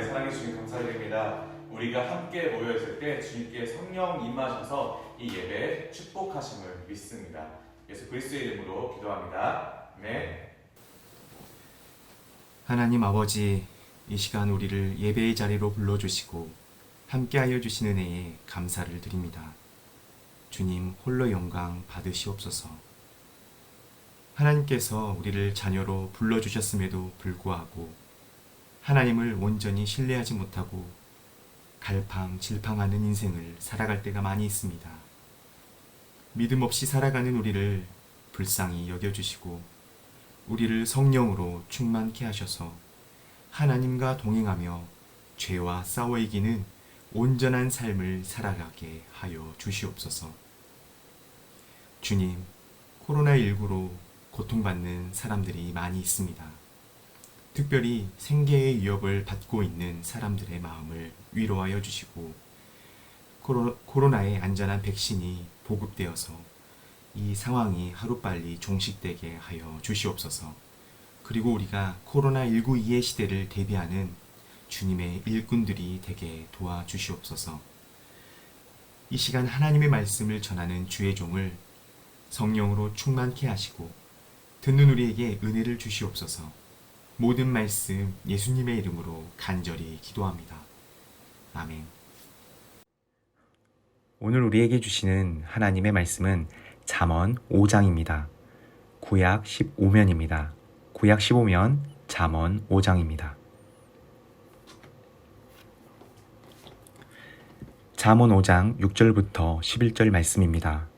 사랑해 주신 감사드립니다. 우리가 함께 모여 있을 때 주님께 성령 임하셔서 이 예배에 축복하심을 믿습니다. 예수 그리스도의 이름으로 기도합니다. 아멘. 하나님 아버지, 이 시간 우리를 예배의 자리로 불러주시고 함께하여 주신 은혜에 감사를 드립니다. 주님 홀로 영광 받으시옵소서. 하나님께서 우리를 자녀로 불러주셨음에도 불구하고 하나님을 온전히 신뢰하지 못하고 갈팡질팡하는 인생을 살아갈 때가 많이 있습니다. 믿음 없이 살아가는 우리를 불쌍히 여겨주시고 우리를 성령으로 충만케 하셔서 하나님과 동행하며 죄와 싸워 이기는 온전한 삶을 살아가게 하여 주시옵소서. 주님, 코로나19로 고통받는 사람들이 많이 있습니다. 특별히 생계의 위협을 받고 있는 사람들의 마음을 위로하여 주시고 코로나의 안전한 백신이 보급되어서 이 상황이 하루빨리 종식되게 하여 주시옵소서. 그리고 우리가 코로나19 이의 시대를 대비하는 주님의 일꾼들이 되게 도와주시옵소서. 이 시간 하나님의 말씀을 전하는 주의 종을 성령으로 충만케 하시고 듣는 우리에게 은혜를 주시옵소서. 모든 말씀 예수님의 이름으로 간절히 기도합니다. 아멘. 오늘 우리에게 주시는 하나님의 말씀은 잠언 5장입니다. 구약 15면입니다. 구약 15면 잠언 5장입니다. 잠언 5장 6절부터 11절 말씀입니다.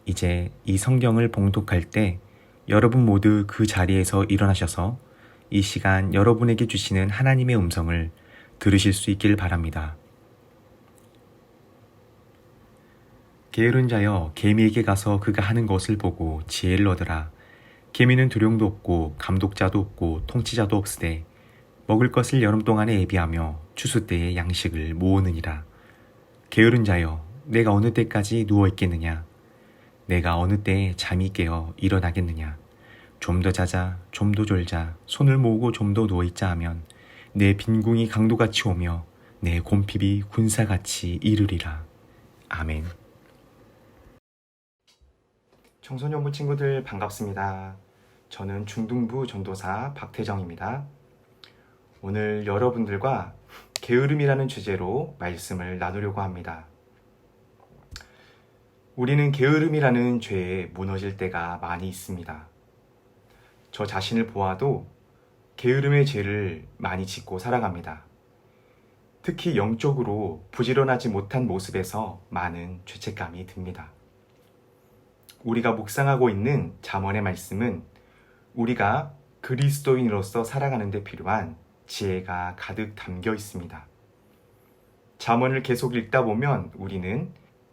이제 이 성경을 봉독할 때 여러분 모두 그 자리에서 일어나셔서 이 시간 여러분에게 주시는 하나님의 음성을 들으실 수 있길 바랍니다. 게으른 자여, 개미에게 가서 그가 하는 것을 보고 지혜를 얻으라. 개미는 두령도 없고 감독자도 없고 통치자도 없으되 먹을 것을 여름 동안에 애비하며 추수 때에 양식을 모으느니라. 게으른 자여, 내가 어느 때까지 누워 있겠느냐? 내가 어느 때에 잠이 깨어 일어나겠느냐? 좀 더 자자, 좀 더 졸자, 손을 모으고 좀 더 누워있자 하면 내 빈궁이 강도같이 오며 내 곰핍이 군사같이 이르리라. 아멘. 청소년부 친구들 반갑습니다. 저는 중등부 전도사 박태정입니다. 오늘 여러분들과 게으름이라는 주제로 말씀을 나누려고 합니다. 우리는 게으름이라는 죄에 무너질 때가 많이 있습니다. 저 자신을 보아도 게으름의 죄를 많이 짓고 살아갑니다. 특히 영적으로 부지런하지 못한 모습에서 많은 죄책감이 듭니다. 우리가 묵상하고 있는 잠언의 말씀은 우리가 그리스도인으로서 살아가는 데 필요한 지혜가 가득 담겨 있습니다. 잠언을 계속 읽다 보면 우리는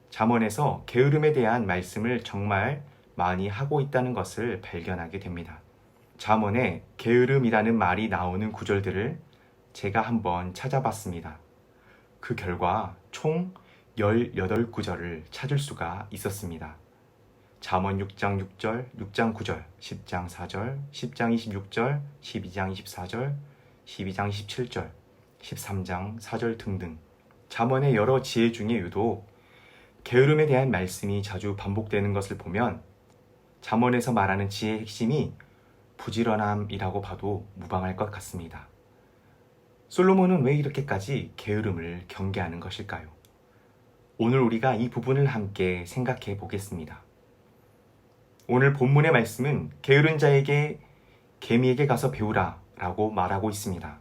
잠언에서 게으름에 대한 말씀을 정말 많이 하고 있다는 것을 발견하게 됩니다. 잠언에 게으름이라는 말이 나오는 구절들을 제가 한번 찾아봤습니다. 그 결과 총 18구절을 찾을 수가 있었습니다. 잠언 6장 6절, 6장 9절, 10장 4절, 10장 26절, 12장 24절, 12장 27절, 13장 4절 등등 잠언의 여러 지혜 중에 유독 게으름에 대한 말씀이 자주 반복되는 것을 보면 잠언에서 말하는 지혜의 핵심이 부지런함이라고 봐도 무방할 것 같습니다. 솔로몬은 왜 이렇게까지 게으름을 경계하는 것일까요? 오늘 우리가 이 부분을 함께 생각해 보겠습니다. 오늘 본문의 말씀은 게으른 자에게 개미에게 가서 배우라 라고 말하고 있습니다.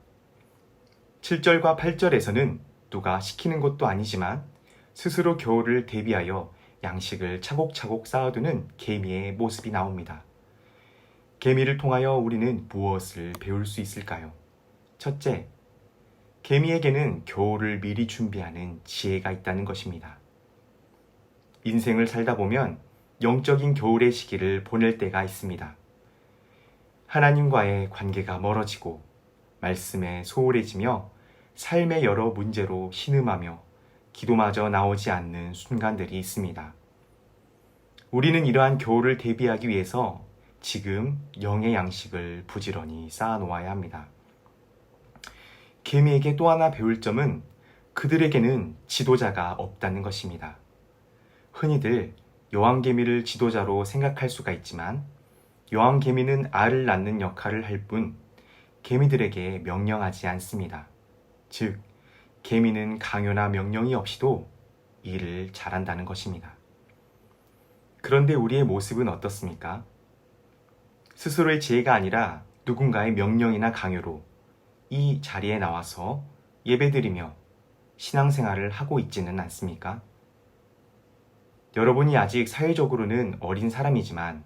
7절과 8절에서는 누가 시키는 것도 아니지만 스스로 겨울을 대비하여 양식을 차곡차곡 쌓아두는 개미의 모습이 나옵니다. 개미를 통하여 우리는 무엇을 배울 수 있을까요? 첫째, 개미에게는 겨울을 미리 준비하는 지혜가 있다는 것입니다. 인생을 살다 보면 영적인 겨울의 시기를 보낼 때가 있습니다. 하나님과의 관계가 멀어지고 말씀에 소홀해지며 삶의 여러 문제로 신음하며 기도마저 나오지 않는 순간들이 있습니다. 우리는 이러한 겨울을 대비하기 위해서 지금 영의 양식을 부지런히 쌓아놓아야 합니다. 개미에게 또 하나 배울 점은 그들에게는 지도자가 없다는 것입니다. 흔히들 여왕개미를 지도자로 생각할 수가 있지만 여왕개미는 알을 낳는 역할을 할 뿐 개미들에게 명령하지 않습니다. 즉, 개미는 강요나 명령이 없이도 일을 잘한다는 것입니다. 그런데 우리의 모습은 어떻습니까? 스스로의 지혜가 아니라 누군가의 명령이나 강요로 이 자리에 나와서 예배드리며 신앙생활을 하고 있지는 않습니까? 여러분이 아직 사회적으로는 어린 사람이지만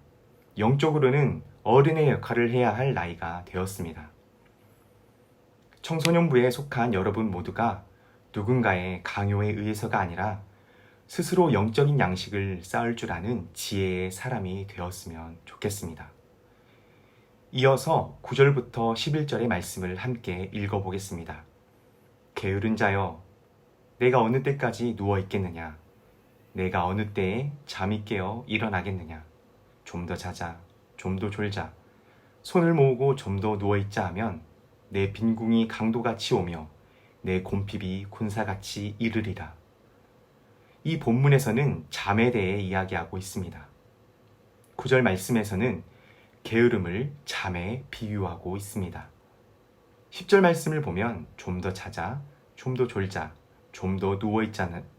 영적으로는 어른의 역할을 해야 할 나이가 되었습니다. 청소년부에 속한 여러분 모두가 누군가의 강요에 의해서가 아니라 스스로 영적인 양식을 쌓을 줄 아는 지혜의 사람이 되었으면 좋겠습니다. 이어서 9절부터 11절의 말씀을 함께 읽어보겠습니다. 게으른 자여, 내가 어느 때까지 누워 있겠느냐? 내가 어느 때에 잠이 깨어 일어나겠느냐? 좀 더 자자, 좀 더 졸자. 손을 모으고 좀 더 누워 있자 하면 내 빈궁이 강도같이 오며 내 곰핍이 군사같이 이르리라. 이 본문에서는 잠에 대해 이야기하고 있습니다. 9절 말씀에서는 게으름을 잠에 비유하고 있습니다. 10절 말씀을 보면 좀 더 자자, 좀 더 졸자, 좀 더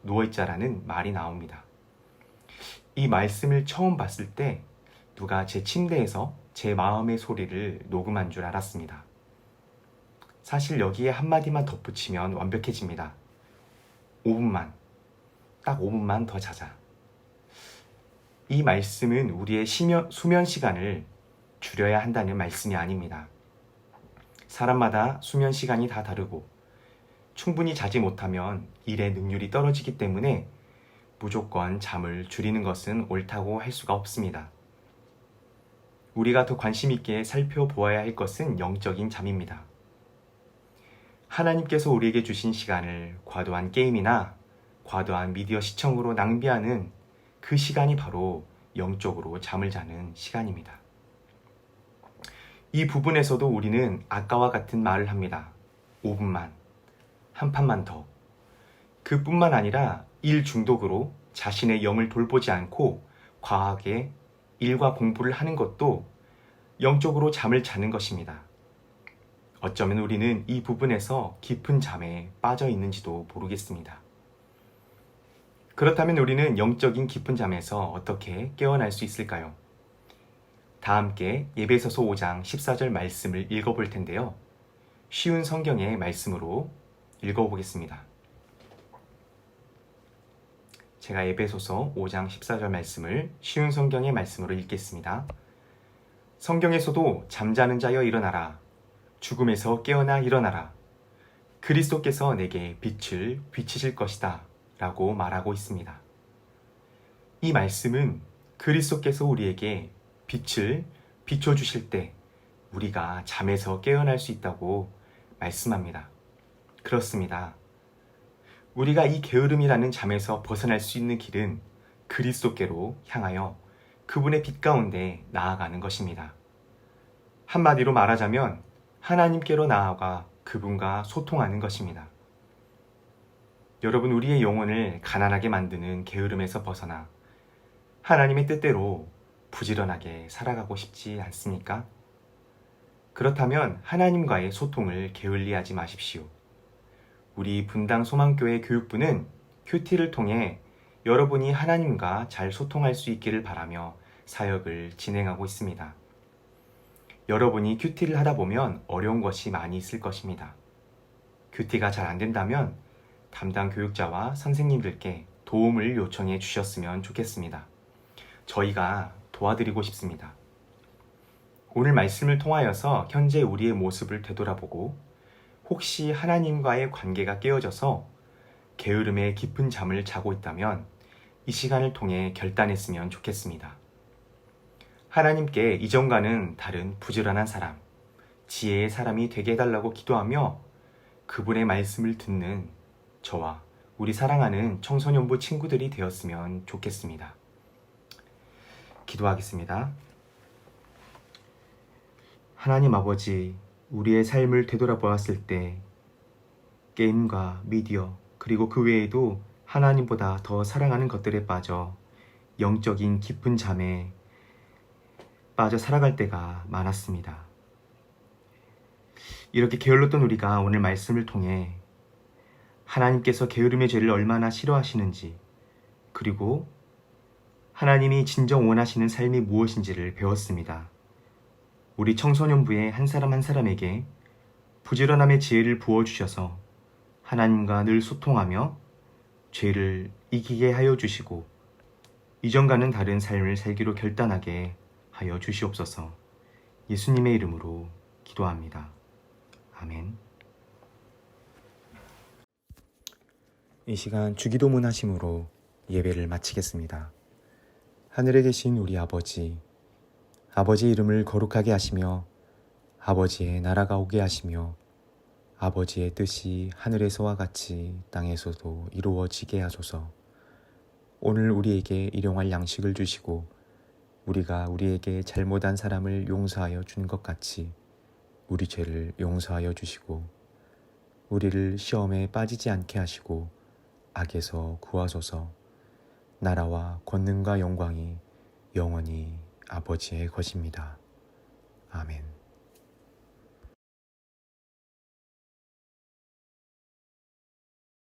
누워있자라는 말이 나옵니다. 이 말씀을 처음 봤을 때 누가 제 침대에서 제 마음의 소리를 녹음한 줄 알았습니다. 사실 여기에 한마디만 덧붙이면 완벽해집니다. 5분만, 딱 5분만 더 자자. 이 말씀은 우리의 수면 시간을 줄여야 한다는 말씀이 아닙니다. 사람마다 수면 시간이 다 다르고 충분히 자지 못하면 일의 능률이 떨어지기 때문에 무조건 잠을 줄이는 것은 옳다고 할 수가 없습니다. 우리가 더 관심 있게 살펴보아야 할 것은 영적인 잠입니다. 하나님께서 우리에게 주신 시간을 과도한 게임이나 과도한 미디어 시청으로 낭비하는 그 시간이 바로 영적으로 잠을 자는 시간입니다. 이 부분에서도 우리는 아까와 같은 말을 합니다. 5분만, 한 판만 더. 그뿐만 아니라 일 중독으로 자신의 영을 돌보지 않고 과하게 일과 공부를 하는 것도 영적으로 잠을 자는 것입니다. 어쩌면 우리는 이 부분에서 깊은 잠에 빠져 있는지도 모르겠습니다. 그렇다면 우리는 영적인 깊은 잠에서 어떻게 깨어날 수 있을까요? 다 함께 에베소서 5장 14절 말씀을 읽어볼 텐데요. 쉬운 성경의 말씀으로 읽어보겠습니다. 제가 에베소서 5장 14절 말씀을 쉬운 성경의 말씀으로 읽겠습니다. 성경에서도 잠자는 자여 일어나라. 죽음에서 깨어나 일어나라. 그리스도께서 내게 빛을 비치실 것이다. 라고 말하고 있습니다. 이 말씀은 그리스도께서 우리에게 빛을 비춰주실 때 우리가 잠에서 깨어날 수 있다고 말씀합니다. 그렇습니다. 우리가 이 게으름이라는 잠에서 벗어날 수 있는 길은 그리스도께로 향하여 그분의 빛 가운데 나아가는 것입니다. 한마디로 말하자면 하나님께로 나아가 그분과 소통하는 것입니다. 여러분, 우리의 영혼을 가난하게 만드는 게으름에서 벗어나 하나님의 뜻대로 부지런하게 살아가고 싶지 않습니까? 그렇다면 하나님과의 소통을 게을리하지 마십시오. 우리 분당 소망교회 교육부는 큐티를 통해 여러분이 하나님과 잘 소통할 수 있기를 바라며 사역을 진행하고 있습니다. 여러분이 큐티를 하다 보면 어려운 것이 많이 있을 것입니다. 큐티가 잘 안 된다면 담당 교육자와 선생님들께 도움을 요청해 주셨으면 좋겠습니다. 저희가 도와드리고 싶습니다. 오늘 말씀을 통하여서 현재 우리의 모습을 되돌아보고 혹시 하나님과의 관계가 깨어져서 게으름의 깊은 잠을 자고 있다면 이 시간을 통해 결단했으면 좋겠습니다. 하나님께 이전과는 다른 부지런한 사람, 지혜의 사람이 되게 해달라고 기도하며 그분의 말씀을 듣는 저와 우리 사랑하는 청소년부 친구들이 되었으면 좋겠습니다. 기도하겠습니다. 하나님 아버지, 우리의 삶을 되돌아보았을 때 게임과 미디어, 그리고 그 외에도 하나님보다 더 사랑하는 것들에 빠져 영적인 깊은 잠에 빠져 살아갈 때가 많았습니다. 이렇게 게을렀던 우리가 오늘 말씀을 통해 하나님께서 게으름의 죄를 얼마나 싫어하시는지, 그리고 하나님이 진정 원하시는 삶이 무엇인지를 배웠습니다. 우리 청소년부의 한 사람 한 사람에게 부지런함의 지혜를 부어주셔서 하나님과 늘 소통하며 죄를 이기게 하여 주시고 이전과는 다른 삶을 살기로 결단하게 하여 주시옵소서. 예수님의 이름으로 기도합니다. 아멘. 이 시간 주기도문 하심으로 예배를 마치겠습니다. 하늘에 계신 우리 아버지, 아버지의 이름을 거룩하게 하시며 아버지의 나라가 오게 하시며 아버지의 뜻이 하늘에서와 같이 땅에서도 이루어지게 하소서. 오늘 우리에게 일용할 양식을 주시고 우리가 우리에게 잘못한 사람을 용서하여 준 것 같이 우리 죄를 용서하여 주시고 우리를 시험에 빠지지 않게 하시고 악에서 구하소서. 나라와 권능과 영광이 영원히 아버지의 것입니다. 아멘.